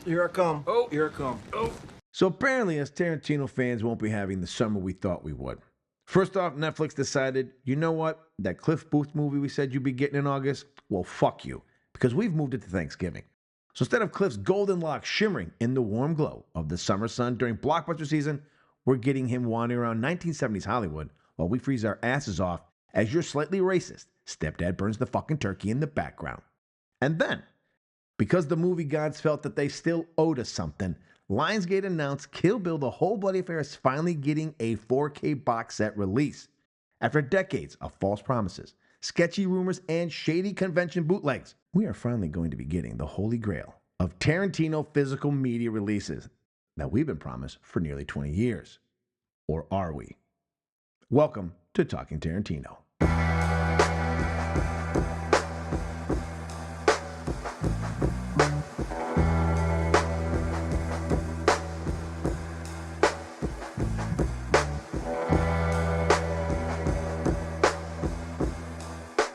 Here I come. Oh. Here I come. Oh. So apparently, us Tarantino fans won't be having the summer we thought we would. First off, Netflix decided, you know what? That Cliff Booth movie we said you'd be getting in August? Well, fuck you, because we've moved it to Thanksgiving. So instead of Cliff's golden locks shimmering in the warm glow of the summer sun during blockbuster season, we're getting him wandering around 1970s Hollywood while we freeze our asses off as your slightly racist stepdad burns the fucking turkey in the background. And then, because the movie gods felt that they still owed us something, Lionsgate announced Kill Bill The Whole Bloody Affair is finally getting a 4K box set release. After decades of false promises, sketchy rumors, and shady convention bootlegs, we are finally going to be getting the holy grail of Tarantino physical media releases that we've been promised for nearly 20 years. Or are we? Welcome to Talking Tarantino.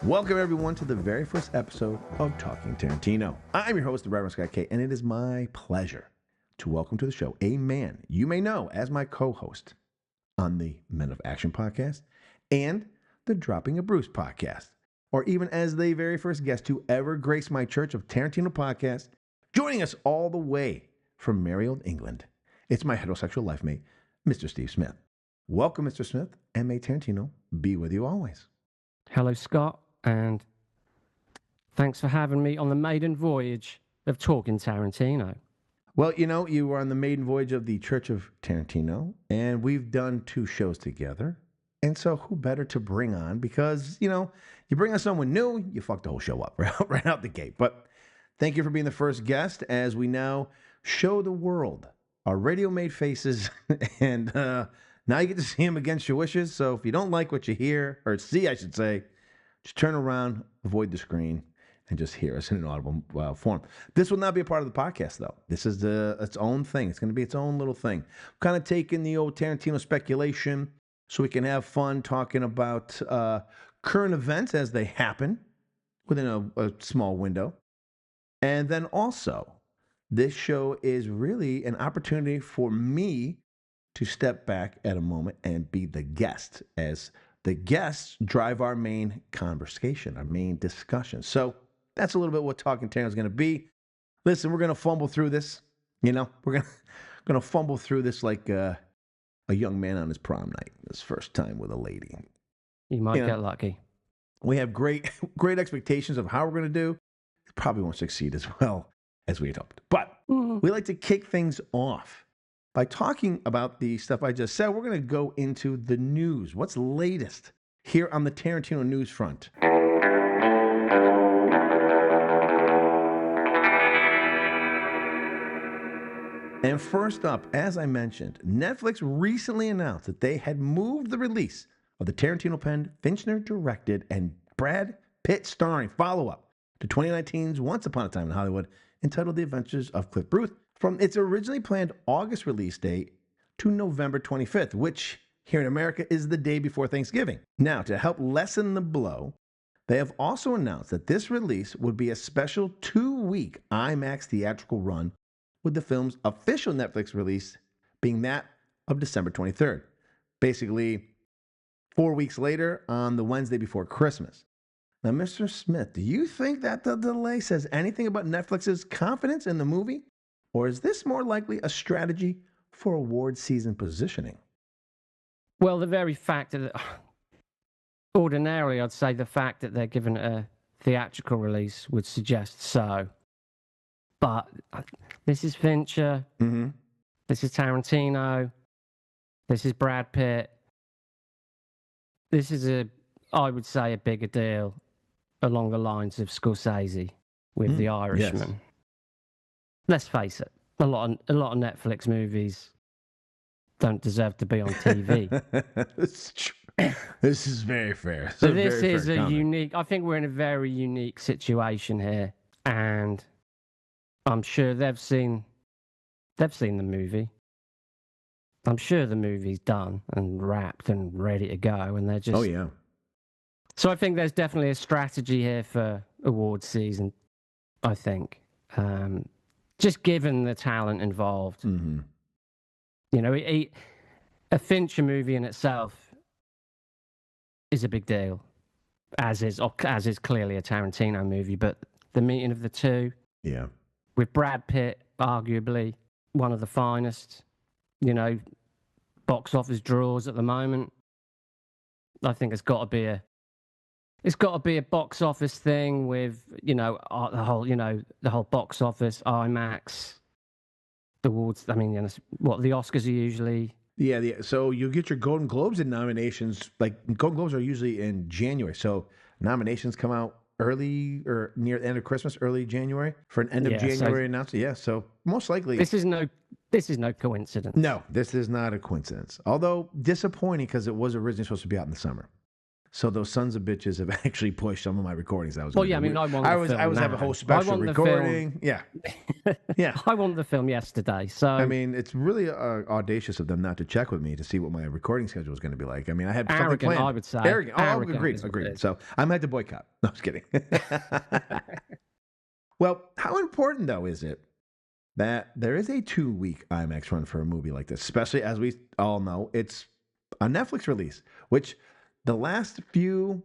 Welcome, everyone, to the very first episode of Talking Tarantino. I'm your host, the Reverend Scott K, and it is my pleasure to welcome to the show a man you may know as my co-host on the Men of Action podcast and the Dropping a Bruce podcast, or even as the very first guest to ever grace my Church of Tarantino podcast, joining us all the way from merry old England. It's my heterosexual life mate, Mr. Steve Smith. Welcome, Mr. Smith, and may Tarantino be with you always. Hello, Scott. And thanks for having me on the maiden voyage of Talking Tarantino. Well, you know, you were on the maiden voyage of the Church of Tarantino, and we've done 2 shows together. And so who better to bring on? Because, you know, you bring on someone new, you fuck the whole show up right out the gate. But thank you for being the first guest as we now show the world our radio-made faces. And now you get to see them against your wishes. So if you don't like what you hear, or see, I should say, just turn around, avoid the screen, and just hear us in an audible form. This will not be a part of the podcast, though. This is its own thing. It's going to be its own little thing. Kind of taking the old Tarantino speculation so we can have fun talking about current events as they happen within a small window. And then also, this show is really an opportunity for me to step back at a moment and be the guest, as the guests drive our main conversation, our main discussion. So that's a little bit what Talking Tarantino is going to be. Listen, we're going to fumble through this. You know, we're going to fumble through this like a young man on his prom night, his first time with a lady. You might get lucky. We have great expectations of how we're going to do. It probably won't succeed as well as we had hoped. But we like to kick things off by talking about the stuff I just said. We're going to go into the news. What's latest here on the Tarantino news front? And first up, as I mentioned, Netflix recently announced that they had moved the release of the Tarantino-penned, Fincher-directed, and Brad Pitt starring follow-up to 2019's Once Upon a Time in Hollywood, entitled The Adventures of Cliff Booth, from its originally planned August release date to November 25th, which here in America is the day before Thanksgiving. Now, to help lessen the blow, they have also announced that this release would be a special 2-week IMAX theatrical run, with the film's official Netflix release being that of December 23rd. Basically, 4 weeks later on the Wednesday before Christmas. Now, Mr. Smith, do you think that the delay says anything about Netflix's confidence in the movie? Or is this more likely a strategy for award season positioning? Well, the very fact that, ordinarily, I'd say the fact that they're given a theatrical release would suggest so. But this is Fincher. Mm-hmm. This is Tarantino. This is Brad Pitt. This is I would say, a bigger deal along the lines of Scorsese with The Irishman. Yes. Let's face it, a lot of Netflix movies don't deserve to be on TV. This is very fair. So this is a unique. I think we're in a very unique situation here, and I'm sure they've seen the movie. I'm sure the movie's done and wrapped and ready to go, and they're just. Oh yeah. So I think there's definitely a strategy here for award season. I think. Just given the talent involved. Mm-hmm. You know, a Fincher movie in itself is a big deal, as is clearly a Tarantino movie. But the meeting of the two, Yeah. with Brad Pitt, arguably one of the finest, you know, box office draws at the moment. I think it's got to be a box office thing with, you know, the whole box office, IMAX, awards. I mean, you know, what the Oscars are usually. Yeah, so you get your Golden Globes in nominations. Like Golden Globes are usually in January, so nominations come out early or near the end of Christmas, early January for an end of January announcement. Yeah, so most likely this is no coincidence. No, this is not a coincidence. Although disappointing because it was originally supposed to be out in the summer. So those sons of bitches have actually pushed some of my recordings. I was well, yeah, I mean, I was having a whole special recording. Yeah, yeah. I wanted the film yesterday. So I mean, it's really audacious of them not to check with me to see what my recording schedule was going to be like. I mean, I had something arrogant, planned. I would say. Arrogant. Oh, Arrogant agreed. So I might have to boycott. No, I was kidding. Well, how important though is it that there is a 2-week IMAX run for a movie like this, especially as we all know it's a Netflix release, which the last few,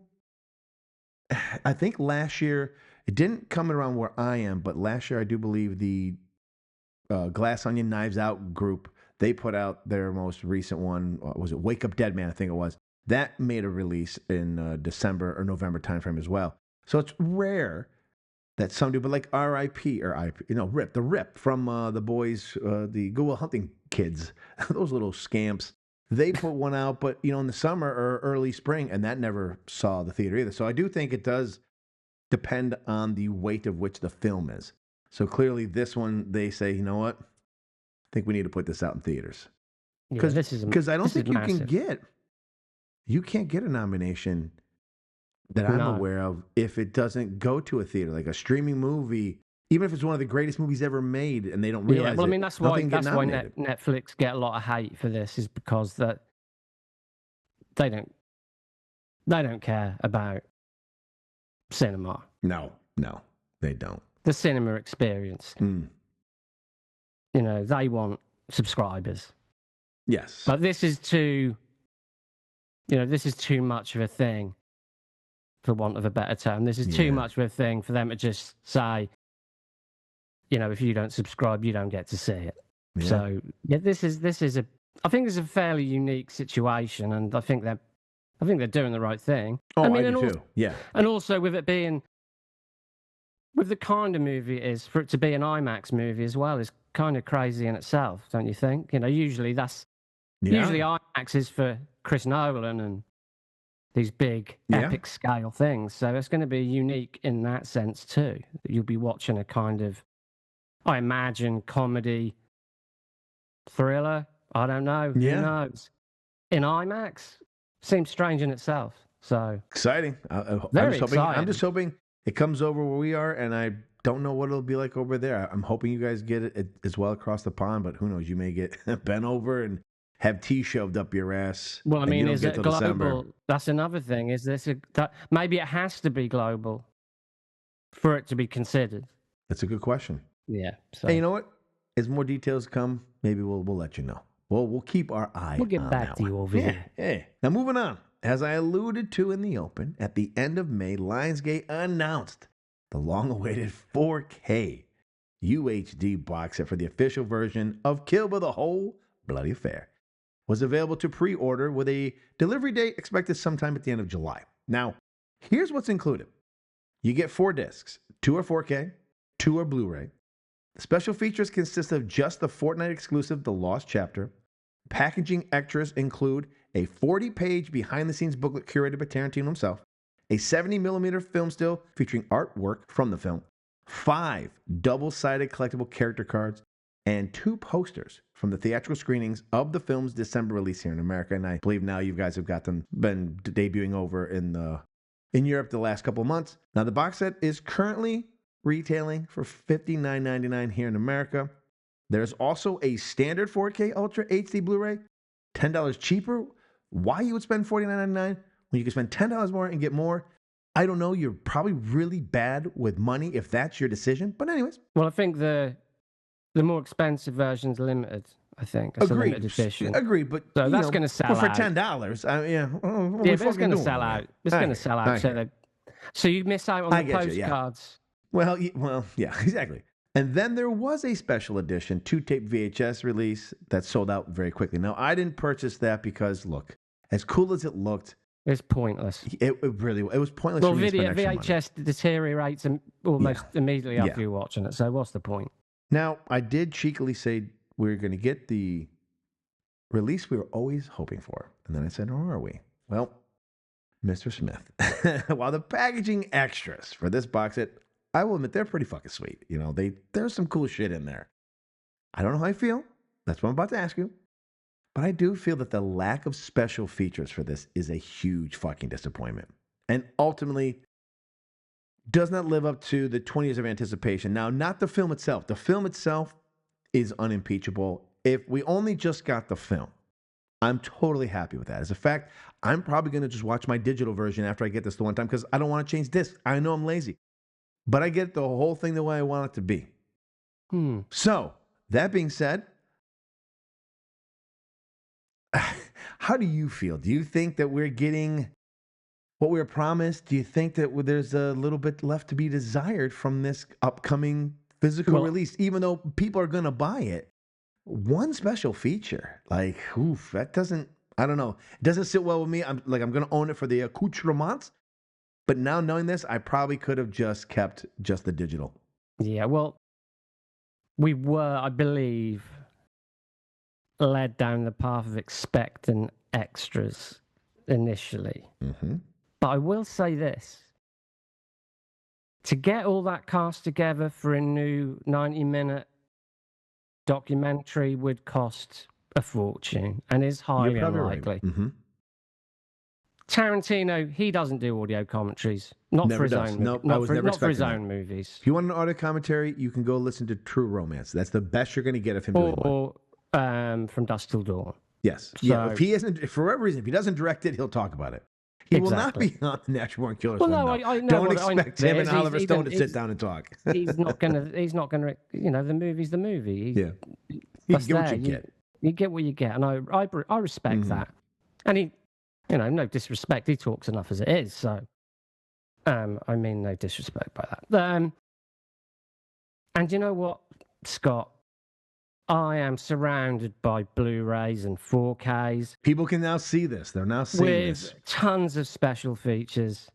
I think last year, it didn't come around where I am, but last year I do believe the Glass Onion Knives Out group, they put out their most recent one. Was it Wake Up Dead Man? I think it was. That made a release in December or November timeframe as well. So it's rare that some do, but like R.I.P. or I.P. You know, the Rip from the boys, the Good Will Hunting kids, those little scamps. They put one out, but you know, in the summer or early spring, and that never saw the theater either. So I do think it does depend on the weight of which the film is. So clearly, this one they say, you know what? I think we need to put this out in theaters because I don't think you can't get a nomination that I'm aware of if it doesn't go to a theater, like a streaming movie. Even if it's one of the greatest movies ever made, and they don't realize it. Well, I mean, that's why Netflix get a lot of hate for this, is because that they don't care about cinema. No, they don't. The cinema experience. You know, they want subscribers. Yes, but this is too much of a thing, for want of a better term. This is too much of a thing for them to just say, you know, if you don't subscribe, you don't get to see it. Yeah. So yeah, I think this is a fairly unique situation, and I think they're doing the right thing. Oh, I do too. Yeah. And also with it being, with the kind of movie it is, for it to be an IMAX movie as well is kind of crazy in itself, don't you think? You know, usually IMAX is for Chris Nolan and these big epic scale things. So it's going to be unique in that sense too. You'll be watching a kind of, I imagine, comedy, thriller. I don't know. Yeah. Who knows? In IMAX, seems strange in itself. So exciting. I'm just hoping it comes over where we are, and I don't know what it'll be like over there. I'm hoping you guys get it as well across the pond, but who knows? You may get bent over and have tea shoved up your ass. Well, I mean, is it global? December. That's another thing. Is this maybe it has to be global for it to be considered? That's a good question. Yeah. So. Hey, you know what? As more details come, maybe we'll let you know. We'll keep our eye. We'll get back to you over here. Hey. Now moving on. As I alluded to in the open, at the end of May, Lionsgate announced the long-awaited 4K UHD box set for the official version of Kill Bill: The Whole Bloody Affair. Was available to pre-order with a delivery date expected sometime at the end of July. Now, here's what's included. You get 4 discs. 2 are 4K, 2 are Blu-ray. The special features consist of just the Fortnite exclusive The Lost Chapter. Packaging extras include a 40-page behind-the-scenes booklet curated by Tarantino himself, a 70mm film still featuring artwork from the film, 5 double-sided collectible character cards, and 2 posters from the theatrical screenings of the film's December release here in America. And I believe now you guys have been debuting over in Europe the last couple of months. Now the box set is currently retailing for $59.99 here in America. There's also a standard 4K Ultra HD Blu-ray, $10 cheaper. Why you would spend $49.99 when you can spend $10 more and get more? I don't know. You're probably really bad with money if that's your decision. But anyways. Well, I think the more expensive version's limited. I think it's a limited edition. Agreed, but so that's going to sell out for $10. Yeah, but it's going to sell out. It's going to sell out. So you miss out on the postcards. Well, yeah, exactly. And then there was a special edition 2-tape VHS release that sold out very quickly. Now, I didn't purchase that because, look, as cool as it looked, it's pointless. It was pointless. Well, VHS deteriorates almost immediately after you're watching it. So what's the point? Now, I did cheekily say we're going to get the release we were always hoping for. And then I said, where are we? Well, Mr. Smith. While the packaging extras for this box set, I will admit, they're pretty fucking sweet. You know, there's some cool shit in there. I don't know how I feel. That's what I'm about to ask you. But I do feel that the lack of special features for this is a huge fucking disappointment. And ultimately, does not live up to the 20 years of anticipation. Now, not the film itself. The film itself is unimpeachable. If we only just got the film, I'm totally happy with that. As a fact, I'm probably going to just watch my digital version after I get this the one time because I don't want to change discs. I know I'm lazy. But I get the whole thing the way I want it to be. So, that being said, how do you feel? Do you think that we're getting what we were promised? Do you think that there's a little bit left to be desired from this upcoming physical release? Even though people are going to buy it, one special feature, like, that doesn't, I don't know. It doesn't sit well with me. I'm going to own it for the accoutrements. But now knowing this, I probably could have just kept just the digital. Yeah, well, we were, I believe, led down the path of expecting extras initially. Mm-hmm. But I will say this. To get all that cast together for a new 90-minute documentary would cost a fortune and is highly unlikely. Right. Mm-hmm. Tarantino, he doesn't do audio commentaries. Not for his own movies. If you want an audio commentary, you can go listen to True Romance. That's the best you're going to get of him doing one. Or From Dusk Till Dawn. Yes. So, yeah. If he isn't, for whatever reason, if he doesn't direct it, he'll talk about it. He will not be on the Natural Born Killers. Well, no, I know. Don't expect him and Oliver Stone to sit down and talk. He's not gonna. The movie's the movie. You get what you get. You get what you get, and I respect that. And he, no disrespect. He talks enough as it is. So, I mean no disrespect by that. And you know what, Scott? I am surrounded by Blu-rays and 4Ks. People can now see this. They're now seeing this. With tons of special features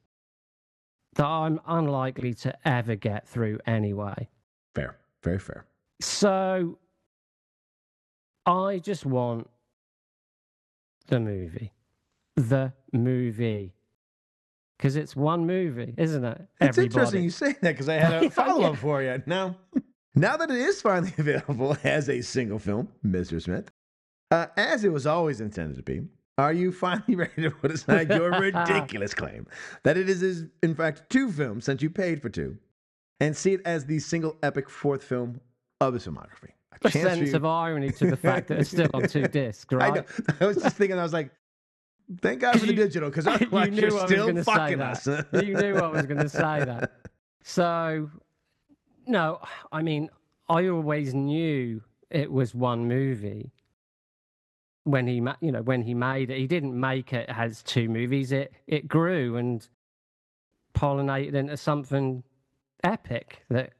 that I'm unlikely to ever get through anyway. Fair. Very fair. So, I just want the movie. The movie. Because it's one movie, isn't it? It's interesting you say that because I had a follow-up for you. Now that it is finally available as a single film, Mr. Smith, as it was always intended to be, are you finally ready to put aside your ridiculous claim that it is, in fact, 2 films since you paid for 2, and see it as the single epic 4th film of his filmography? A sense of irony to the fact that it's still on 2 discs, right? I know. I was just thinking, I was like, thank God for the digital, because otherwise you're still fucking us. You knew I was going to say that. So, no, I mean, I always knew it was one movie. When he made it, he didn't make it as 2 movies. It grew and pollinated into something epic that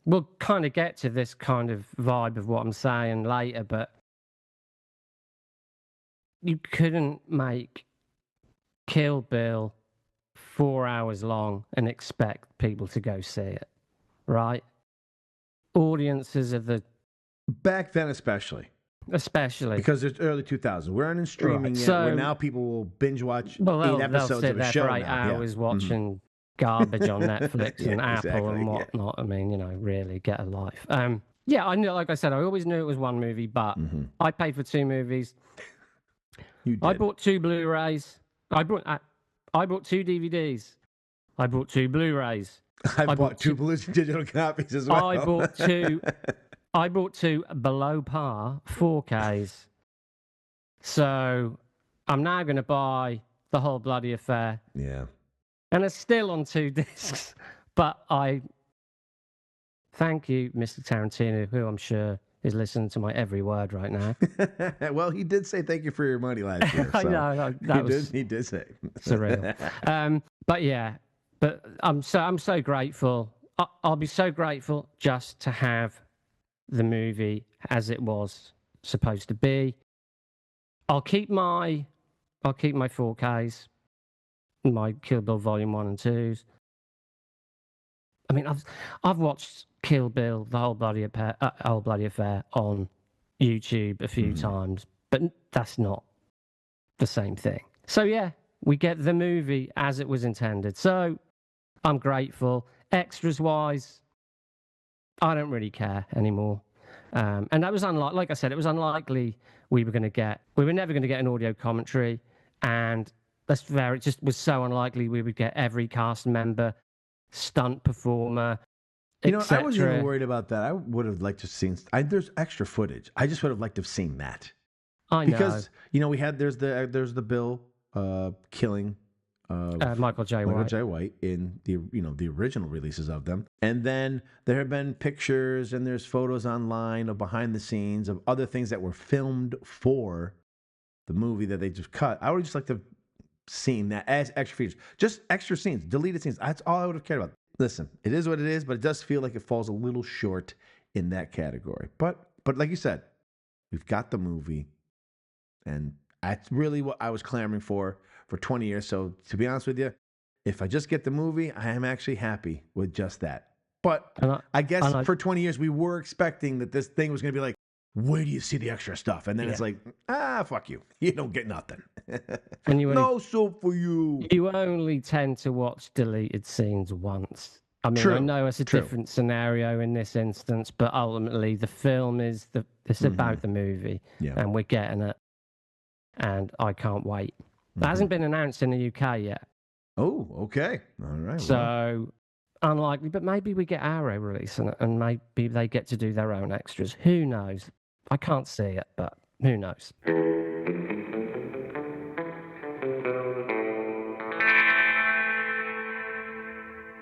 we'll kind of get to this kind of vibe of what I'm saying later, but you couldn't make Kill Bill 4 hours long and expect people to go see it, right? Audiences of the... Back then especially. Because it's early 2000s. We're not in streaming yet, where now people will binge watch 8 episodes of a show. For 8 hours watching garbage on Netflix and Apple and whatnot. I mean, really, get a life. I knew, like I said, I always knew it was one movie, but I paid for 2 movies. You did. I bought 2 Blu-rays. I bought 2 DVDs. I bought 2 Blu-rays. I bought 2 digital copies as well. I bought 2 below par 4Ks. So I'm now going to buy the whole bloody affair. Yeah. And it's still on 2 discs. But I thank you, Mr. Tarantino, who I'm sure is listening to my every word right now. Well, he did say thank you for your money last year. I So know he did say surreal. But yeah, but I'm so grateful. I'll be so grateful just to have the movie as it was supposed to be. I'll keep my 4Ks, my Kill Bill Volume 1 and 2s. I mean, I've watched Kill Bill, the whole bloody affair on YouTube a few times, but that's not the same thing. So yeah, we get the movie as it was intended. So I'm grateful. Extras wise, I don't really care anymore. And that was unlikely. Like I said, it was unlikely we were never going to get an audio commentary, and it just was so unlikely we would get every cast member, stunt performer, I wasn't even etc. worried about that. I would have liked to have seen. There's extra footage. I just would have liked to have seen that. I know. Because we had there's the Bill killing Michael J. White in the original releases of them, and then there have been pictures and there's photos online of behind the scenes of other things that were filmed for the movie that they just cut. I would just like to have seen that as extra features, just extra scenes, deleted scenes. That's all I would have cared about. Listen, it is what it is, but it does feel like it falls a little short in that category. But like you said, we've got the movie. And that's really what I was clamoring for 20 years. So to be honest with you, if I just get the movie, I am actually happy with just that. But I guess for 20 years, we were expecting that this thing was going to be like, where do you see the extra stuff? And then it's like, fuck you. You don't get nothing. And no soap for you. You only tend to watch deleted scenes once. I mean, True. I know it's a different scenario in this instance, but ultimately the film is it's about the movie, and we're getting it. And I can't wait. That hasn't been announced in the UK yet. Oh, okay. All right. So unlikely, but maybe we get Arrow releasing it, and maybe they get to do their own extras. Who knows? I can't see it, but who knows?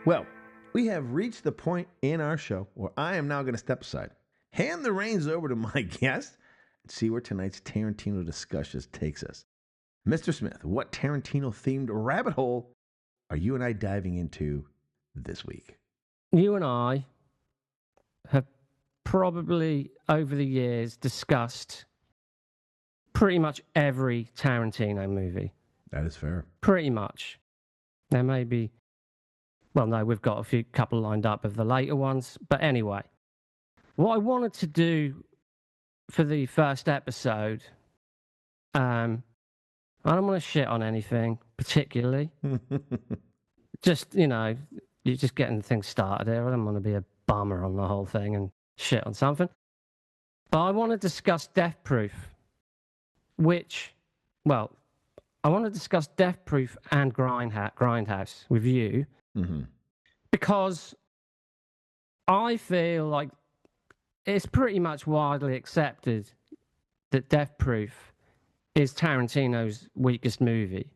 Well, we have reached the point in our show where I am now going to step aside, hand the reins over to my guest, and see where tonight's Tarantino discussion takes us. Mr. Smith, what Tarantino-themed rabbit hole are you and I diving into this week? You and I have probably, over the years, discussed pretty much every Tarantino movie. That is fair. Pretty much. There may be... Well, no, we've got a couple lined up of the later ones. But anyway, what I wanted to do for the first episode, I don't want to shit on anything particularly. Just, you're just getting things started here. I don't want to be a bummer on the whole thing and shit on something. But I want to discuss Death Proof, I want to discuss Death Proof and Grindhouse with you. Mm-hmm. Because I feel like it's pretty much widely accepted that Death Proof is Tarantino's weakest movie.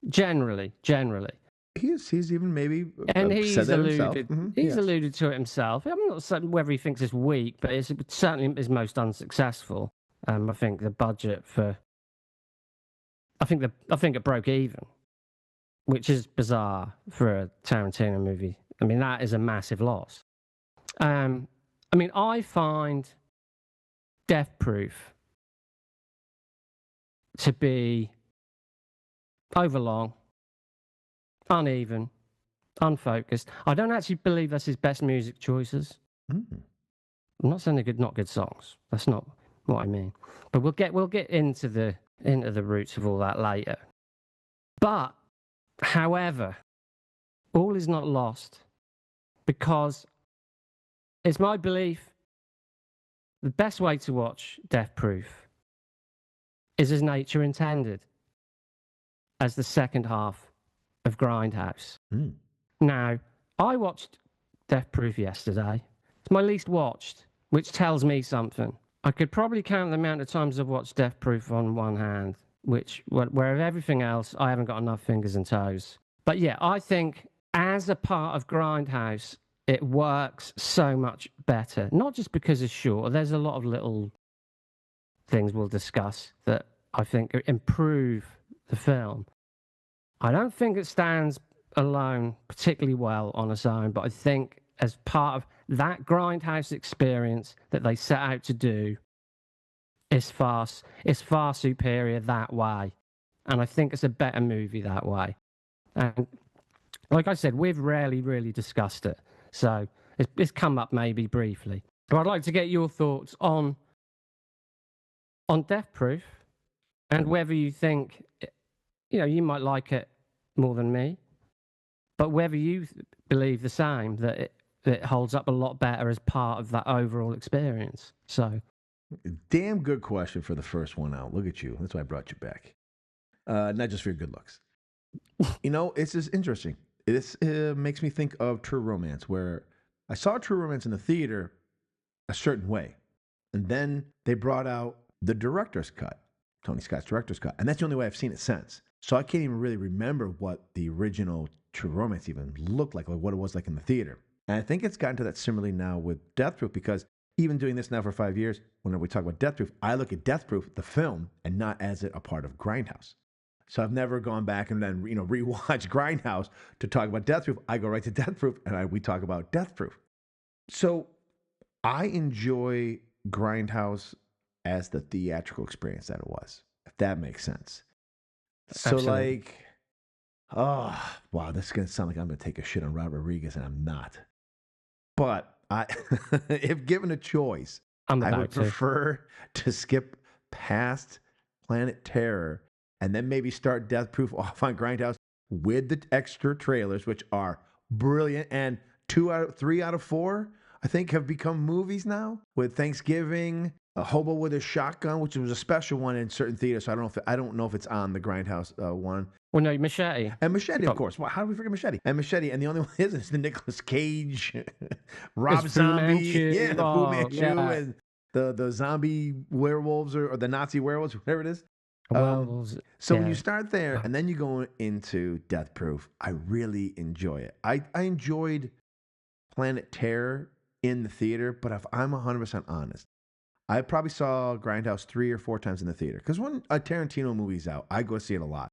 Generally. He's even maybe and he's said that alluded. himself. He's alluded to it himself. I'm not certain whether he thinks it's weak, but it's certainly his most unsuccessful. I think the budget I think it broke even, which is bizarre for a Tarantino movie. I mean, that is a massive loss. I find Death Proof to be overlong, uneven, unfocused. I don't actually believe that's his best music choices. I'm not saying they're not good songs. That's not what I mean. But we'll get into the roots of all that later. But however, all is not lost, because it's my belief the best way to watch Death Proof is as nature intended, as the second half of Grindhouse. Now, I watched Death Proof yesterday. It's my least watched, which tells me something. I could probably count the amount of times I've watched Death Proof on one hand. whereas everything else, I haven't got enough fingers and toes. But yeah, I think as a part of Grindhouse, it works so much better. Not just because it's short. There's a lot of little things we'll discuss that I think improve the film. I don't think it stands alone particularly well on its own, but I think as part of that Grindhouse experience that they set out to do, it's far superior that way. And I think it's a better movie that way. And like I said, we've rarely really discussed it. So it's come up maybe briefly. But I'd like to get your thoughts on Death Proof and whether you think, you might like it more than me, but whether you believe the same, that it holds up a lot better as part of that overall experience. So, damn good question for the first one out. Look at you. That's why I brought you back. Not just for your good looks. It's just interesting. This makes me think of True Romance, where I saw True Romance in the theater a certain way. And then they brought out the director's cut, Tony Scott's director's cut. And that's the only way I've seen it since. So I can't even really remember what the original True Romance even looked like what it was like in the theater. And I think it's gotten to that similarly now with Death Proof, because even doing this now for 5 years, whenever we talk about Death Proof, I look at Death Proof, the film, and not as a part of Grindhouse. So I've never gone back and then rewatch Grindhouse to talk about Death Proof. I go right to Death Proof and we talk about Death Proof. So I enjoy Grindhouse as the theatrical experience that it was, if that makes sense. So absolutely. oh wow, this is gonna sound like I'm gonna take a shit on Robert Rodriguez, and I'm not. But if given a choice, I would prefer to skip past Planet Terror and then maybe start Death Proof off on Grindhouse with the extra trailers, which are brilliant. And 3 out of 4, I think, have become movies now, with Thanksgiving, A Hobo with a Shotgun, which was a special one in certain theaters. So I don't know if it's on the Grindhouse one. Well, no, Machete. And Machete, of course. Well, how do we forget Machete? And Machete, and the only one is the Nicolas Cage, Rob Zombie, the Fu Manchu, and the zombie werewolves or the Nazi werewolves, whatever it is. So when you start there and then you go into Death Proof, I really enjoy it. I enjoyed Planet Terror in the theater, but if I'm 100% honest, I probably saw Grindhouse 3 or 4 times in the theater. Because when a Tarantino movie's out, I go see it a lot.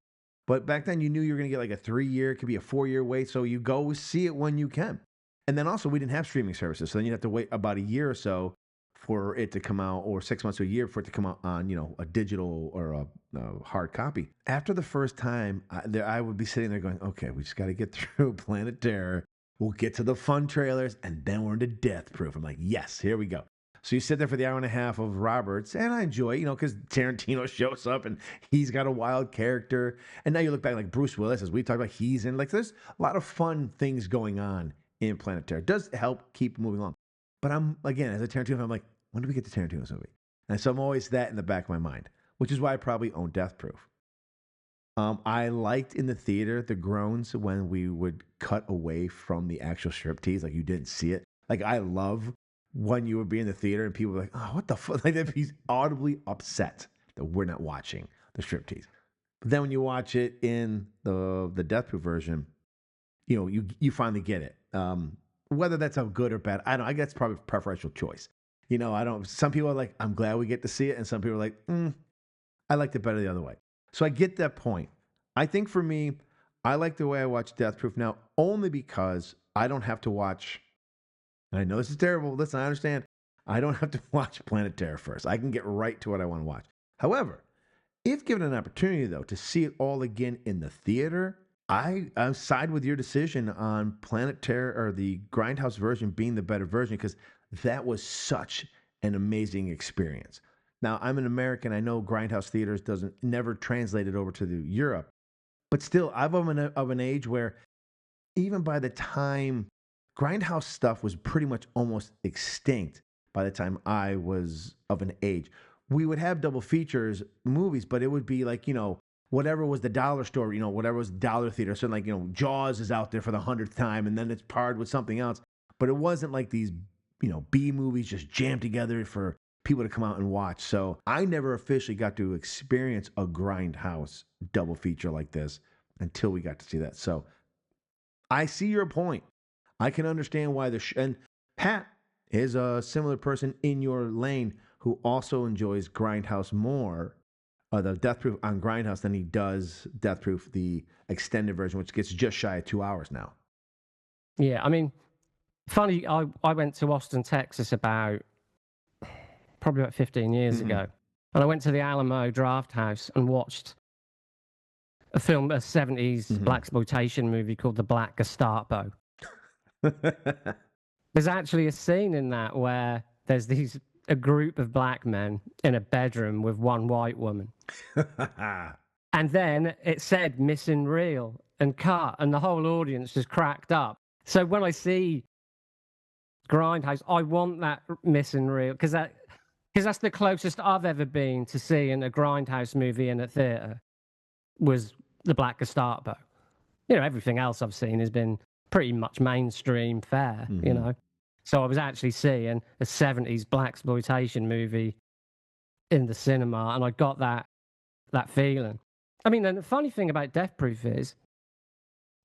But back then, you knew you were going to get like a 3-year, it could be a 4-year wait. So you go see it when you can. And then also, we didn't have streaming services. So then you'd have to wait about a year or so for it to come out, or 6 months to a year for it to come out on, a digital or a hard copy. After the first time, I would be sitting there going, okay, we just got to get through Planet Terror. We'll get to the fun trailers, and then we're into Death Proof. I'm like, yes, here we go. So you sit there for the hour and a half of Roberts, and I enjoy, because Tarantino shows up and he's got a wild character. And now you look back like Bruce Willis, as we talked about, he's in. Like, there's a lot of fun things going on in Planet Terror. It does help keep moving along. But again, as a Tarantino, I'm like, when do we get to Tarantino's movie? And so I'm always that in the back of my mind, which is why I probably own Death Proof. I liked in the theater the groans when we would cut away from the actual striptease, like you didn't see it. Like, I love when you would be in the theater and people were like, oh, what the fuck? Like, they'd be audibly upset that we're not watching the striptease. But then when you watch it in the Death Proof version, you finally get it. Whether that's a good or bad, I don't. I guess probably a preferential choice. I don't. Some people are like, I'm glad we get to see it, and some people are like, I liked it better the other way. So I get that point. I think for me, I like the way I watch Death Proof now, only because I don't have to watch. I know this is terrible. Listen, I understand. I don't have to watch Planet Terror first. I can get right to what I want to watch. However, if given an opportunity, though, to see it all again in the theater, I side with your decision on Planet Terror, or the Grindhouse version being the better version, because that was such an amazing experience. Now, I'm an American. I know Grindhouse theaters never translated over to Europe, but still, I'm of an age where even by the time Grindhouse stuff was pretty much almost extinct by the time I was of an age. We would have double features movies, but it would be like, whatever was the dollar store, whatever was dollar theater. So like, Jaws is out there for the 100th time, and then it's paired with something else. But it wasn't like these, B movies just jammed together for people to come out and watch. So I never officially got to experience a Grindhouse double feature like this until we got to see that. So I see your point. I can understand why and Pat is a similar person in your lane who also enjoys Grindhouse more, the Death Proof on Grindhouse, than he does Death Proof, the extended version, which gets just shy of 2 hours now. Yeah, I mean, funny, I went to Austin, Texas probably about 15 years ago. And I went to the Alamo Draft House and watched a 70s blaxploitation movie called The Black Gestapo. There's actually a scene in that where there's a group of black men in a bedroom with one white woman. And then it said missing reel and cut, and the whole audience just cracked up. So when I see Grindhouse, I want that missing reel because that's the closest I've ever been to seeing a Grindhouse movie in a theatre was The Black Gestapo. You know, everything else I've seen has been pretty much mainstream fare, you know. So I was actually seeing a 70s blaxploitation movie in the cinema, and I got that feeling. I mean, and the funny thing about Death Proof is,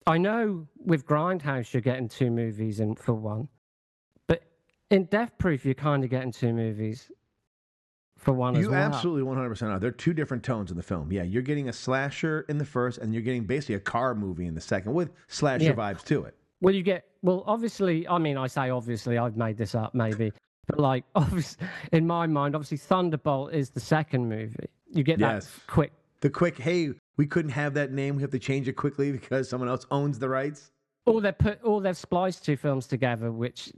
I know with Grindhouse you're getting 2 movies in for one, but in Death Proof you're kind of getting 2 movies for one as well. You absolutely 100% are. There are 2 different tones in the film. Yeah, you're getting a slasher in the first, and you're getting basically a car movie in the second with slasher vibes to it. Well, obviously, I mean, I say obviously, I've made this up maybe, but like, obviously, in my mind, obviously, Thunderbolt is the second movie. You get that quick. The quick, hey, we couldn't have that name. We have to change it quickly because someone else owns the rights. Or they've spliced 2 films together, which,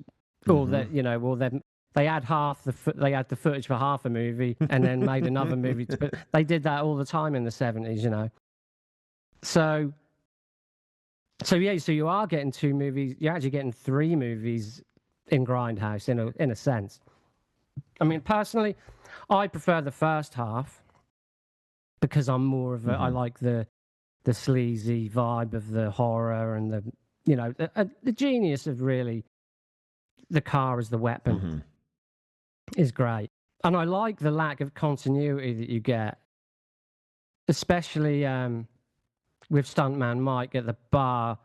they had the footage for half a movie and then made another movie. But they did that all the time in the 70s, you know. So yeah, so you are getting 2 movies. You're actually getting 3 movies in Grindhouse, in a sense. I mean, personally, I prefer the first half because I'm more of I like the sleazy vibe of the horror and the genius of really the car as the weapon is great. And I like the lack of continuity that you get, especially with Stuntman Mike at the bar.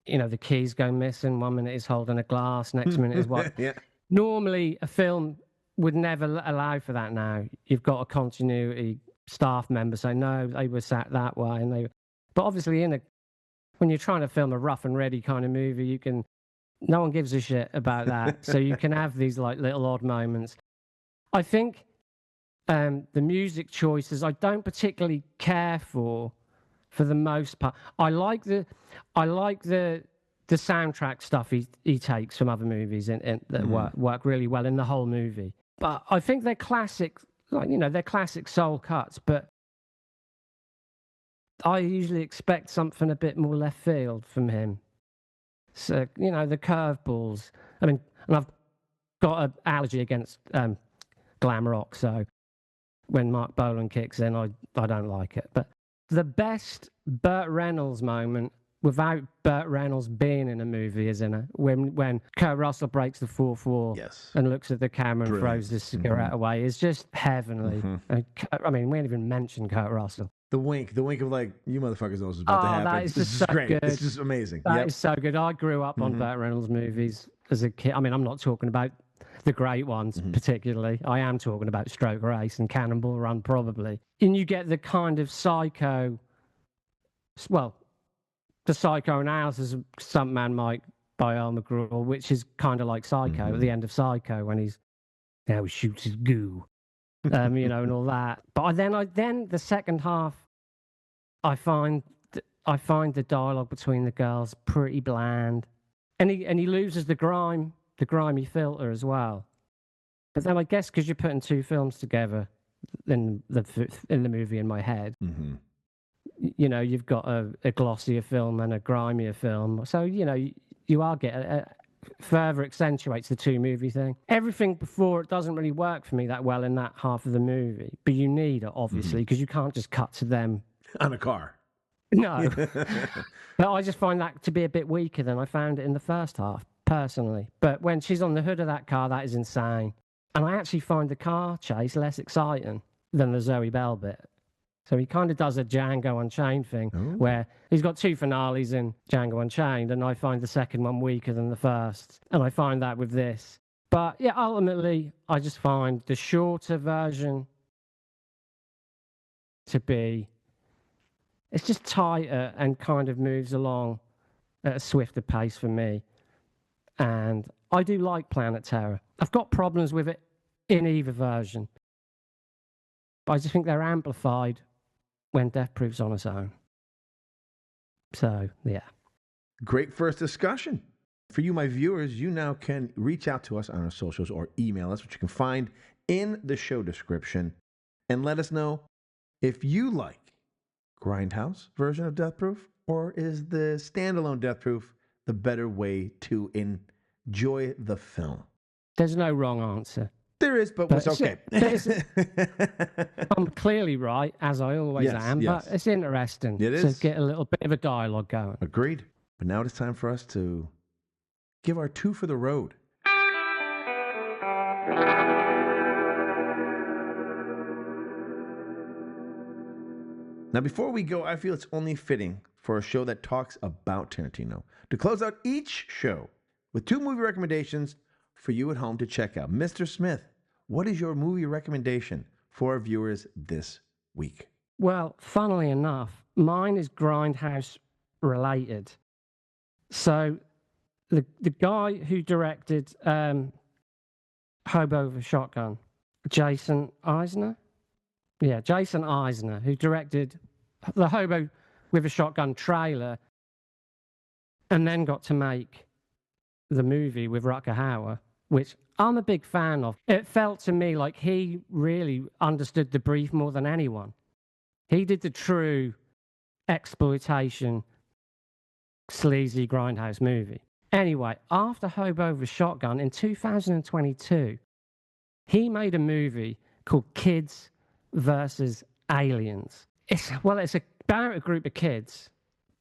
You know, the keys go missing. 1 minute he's holding a glass, next minute is what. Yeah. Normally, a film would never allow for that now. You've got a continuity staff member say, no, they were sat that way. But obviously, when you're trying to film a rough and ready kind of movie, no one gives a shit about that. So you can have these like little odd moments. I think the music choices I don't particularly care for the most part. I like the soundtrack stuff he takes from other movies that work really well in the whole movie. But I think they're classic, they're classic soul cuts. But I usually expect something a bit more left field from him. So the curveballs. I mean, and I've got an allergy against glam rock, so when Mark Bolan kicks in, I don't like it. But the best Burt Reynolds moment, without Burt Reynolds being in a movie, is when Kurt Russell breaks the 4th wall and looks at the camera and throws his cigarette away. Is just heavenly. I mean, we ain't even mentioned Kurt Russell. The wink of like, you motherfuckers know what's about to happen. That is just so great. Good. It's just amazing. That is so good. I grew up on Burt Reynolds movies as a kid. I mean, I'm not talking about the great ones particularly. I am talking about Stroke Race and Cannonball Run probably. And you get the kind of the psychoanalysis of Stuntman Mike by Al McGraw, which is kind of like Psycho at the end of Psycho when he shoots his goo, and all that. But then the second half, I find the dialogue between the girls pretty bland, and he loses the grimy filter as well. But then I guess because you're putting 2 films together in the movie in my head, you've got a glossier film and a grimier film, so you are getting further accentuates the 2 movie thing. Everything before it doesn't really work for me that well in that half of the movie, but you need it obviously because you can't just cut to them on a car. No. But I just find that to be a bit weaker than I found it in the first half, personally. But when she's on the hood of that car, that is insane. And I actually find the car chase less exciting than the Zoe Bell bit. So he kind of does a Django Unchained thing where he's got 2 finales in Django Unchained, and I find the second one weaker than the first. And I find that with this. But yeah, ultimately, I just find the shorter version to be, it's just tighter and kind of moves along at a swifter pace for me. And I do like Planet Terror. I've got problems with it in either version, but I just think they're amplified when Death Proof's on its own. So, yeah. Great first discussion. For you, my viewers, you now can reach out to us on our socials or email us, which you can find in the show description, and let us know if you like Grindhouse version of Death Proof, or is the standalone Death Proof the better way to enjoy the film? There's no wrong answer. There is, but it's okay. I'm clearly right, as I always am, but it's interesting to get a little bit of a dialogue going. Agreed. But now it's time for us to give our 2 for the road. Now, before we go, I feel it's only fitting for a show that talks about Tarantino to close out each show with 2 movie recommendations for you at home to check out. Mr. Smith, what is your movie recommendation for our viewers this week? Well, funnily enough, mine is Grindhouse related. So the guy who directed Hobo with a Shotgun, Jason Eisner? Yeah, Jason Eisner, who directed the Hobo with a Shotgun trailer and then got to make the movie with Rutger Hauer, which I'm a big fan of. It felt to me like he really understood the brief more than anyone. He did the true exploitation, sleazy Grindhouse movie. Anyway, after Hobo with a Shotgun in 2022, he made a movie called Kids versus Aliens. It's about a group of kids,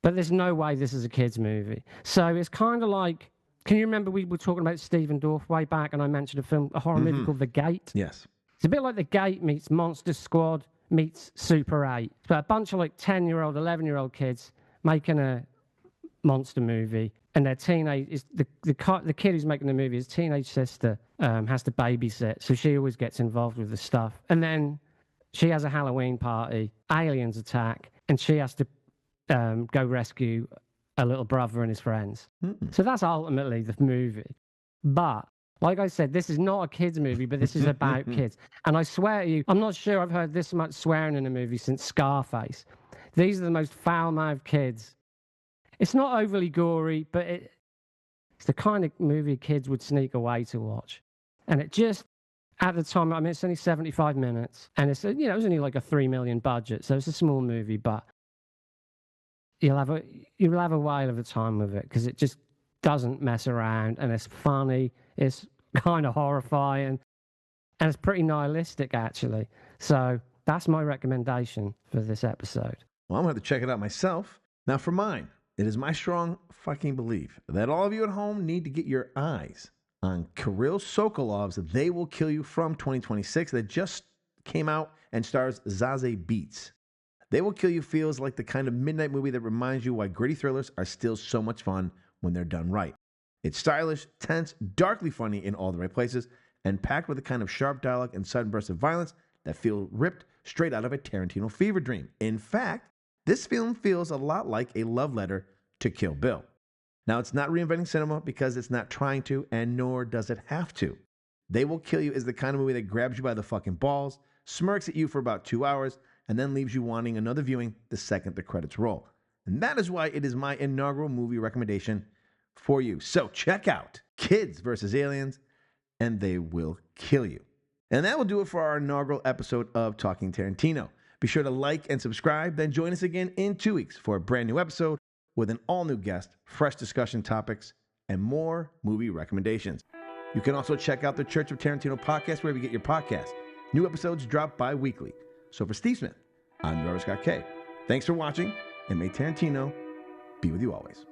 but there's no way this is a kids movie. So it's kind of like, can you remember we were talking about Stephen Dorff way back, and I mentioned a horror movie called The Gate? Yes. It's a bit like The Gate meets Monster Squad meets Super 8. It's about a bunch of like 10-year-old, 11-year-old kids making a monster movie, and their teenage the kid who's making the movie, his teenage sister has to babysit, so she always gets involved with the stuff. And then she has a Halloween party, aliens attack, and she has to go rescue a little brother and his friends. So that's ultimately the movie. But like I said, this is not a kids movie, but this is about kids. And I swear to you, I'm not sure I've heard this much swearing in a movie since Scarface. These are the most foul-mouthed kids. It's not overly gory, but it's the kind of movie kids would sneak away to watch. And it just, at the time, I mean, it's only 75 minutes, and it's, it was only like a $3 million budget, so it's a small movie, but you'll have a whale of a time with it, because it just doesn't mess around, and it's funny, it's kind of horrifying, and it's pretty nihilistic, actually. So that's my recommendation for this episode. Well, I'm going to have to check it out myself. Now, for mine, it is my strong fucking belief that all of you at home need to get your eyes on Kirill Sokolov's They Will Kill You from 2026 that just came out and stars Zazie Beetz. They Will Kill You feels like the kind of midnight movie that reminds you why gritty thrillers are still so much fun when they're done right. It's stylish, tense, darkly funny in all the right places, and packed with the kind of sharp dialogue and sudden bursts of violence that feel ripped straight out of a Tarantino fever dream. In fact, this film feels a lot like a love letter to Kill Bill. Now, it's not reinventing cinema because it's not trying to, and nor does it have to. They Will Kill You is the kind of movie that grabs you by the fucking balls, smirks at you for about 2 hours, and then leaves you wanting another viewing the second the credits roll. And that is why it is my inaugural movie recommendation for you. So check out Kids vs. Aliens, and They Will Kill You. And that will do it for our inaugural episode of Talking Tarantino. Be sure to like and subscribe, then join us again in 2 weeks for a brand new episode with an all-new guest, fresh discussion topics, and more movie recommendations. You can also check out the Church of Tarantino podcast wherever you get your podcasts. New episodes drop bi-weekly. So for Steve Smith, I'm Robert Scott K. Thanks for watching, and may Tarantino be with you always.